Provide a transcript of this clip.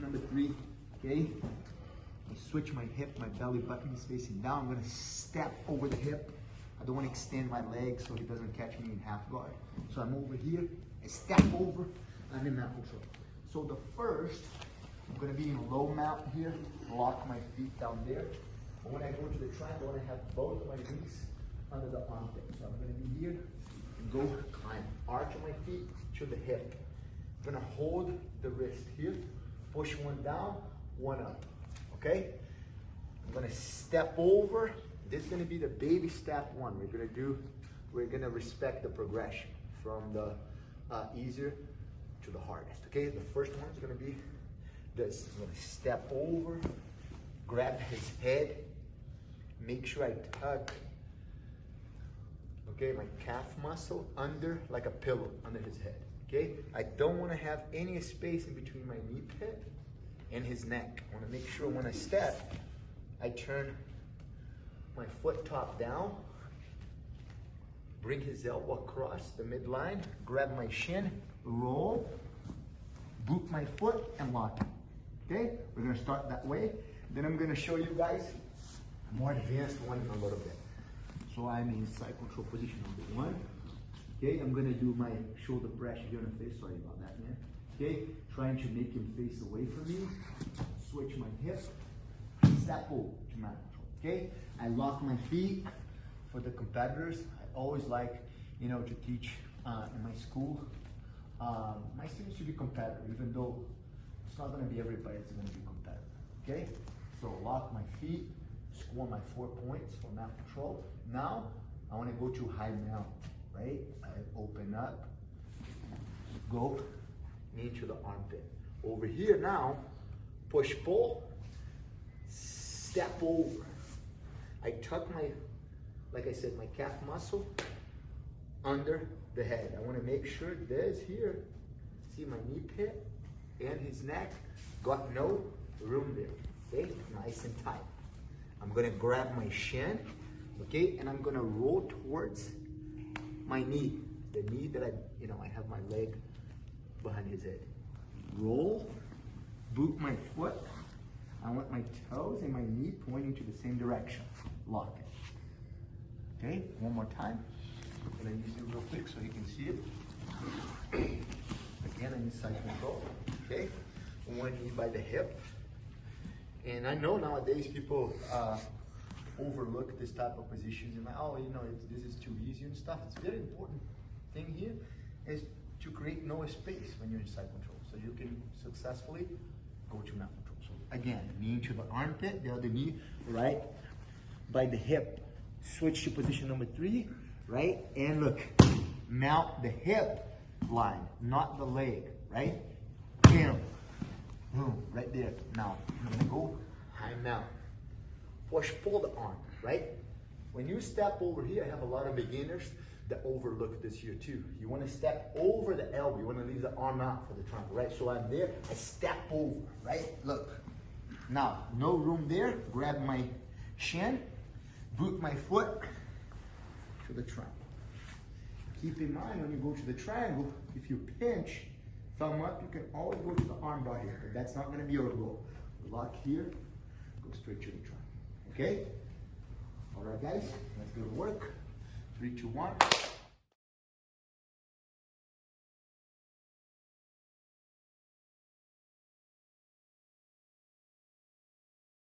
number 3, okay? I switch my hip, my belly button is facing down. I'm gonna step over the hip. I don't wanna extend my leg so he doesn't catch me in half guard. So I'm over here, I step over, I'm in mount control. So the first, I'm gonna be in low mount here, lock my feet down there. But when I go to the triangle, I wanna have both of my knees under the armpit. So I'm gonna be here, and go climb, arch my feet to the hip. I'm gonna hold the wrist here, push one down, one up, okay? I'm gonna step over. This is gonna be the baby step 1. We're gonna respect the progression from the easier to the hardest, okay? The first one is gonna be this. I'm gonna step over, grab his head, make sure I tuck, okay, my calf muscle under, like a pillow under his head, okay? I don't wanna have any space in between my knee pit and his neck. I wanna make sure when I step, I turn my foot top down, bring his elbow across the midline, grab my shin, roll, boot my foot, and lock it. Okay? We're gonna start that way. Then I'm gonna show you guys a more advanced one in a little bit. So I'm in side control position number 1. Okay, I'm gonna do my shoulder pressure here on the face. Sorry about that, man. Okay, trying to make him face away from me. Switch my hip, step over to mount control. Okay, I lock my feet. For the competitors, I always like, you know, to teach in my school. My students should be competitive, even though it's not going to be everybody that's going to be competitive. Okay, so lock my feet, score my 4 points for mount control. Now I want to go to high mount. Right, I open up, go into the armpit. Over here now, push pull, step over. I tuck my, like I said, my calf muscle under the head. I want to make sure this here, see my knee pit and his neck, got no room there. Okay, nice and tight. I'm gonna grab my shin, okay, and I'm gonna roll towards my knee, the knee that I have my leg behind his head. Roll, boot my foot. I want my toes and my knee pointing to the same direction. Lock it. Okay, one more time. I'm gonna use it real quick so you can see it. Again, I'm in side control. Okay, one knee by the hip. And I know nowadays people overlook this type of positions and like, oh, you know, this is too easy and stuff. It's very important thing here is to create no space when you're in side control, so you can successfully go to mount control. So again, knee to the armpit, the other knee right by the hip. Switch to position number 3, right? And look, mount the hip line, not the leg, right? Bam, boom, right there. Now, I'm gonna go high mount. Push, pull the arm, right? When you step over here, I have a lot of beginners that overlook this here too. You wanna step over the elbow, you wanna leave the arm out for the triangle, right? So I'm there, I step over, right? Look, now, no room there, grab my shin, boot my foot to the triangle. Keep in mind when you go to the triangle, if you pinch, thumb up, you can always go to the arm bar here, but that's not gonna be your goal. Lock here, go straight to the triangle. Okay? All right, guys, let's go to work. 3, 2, 1.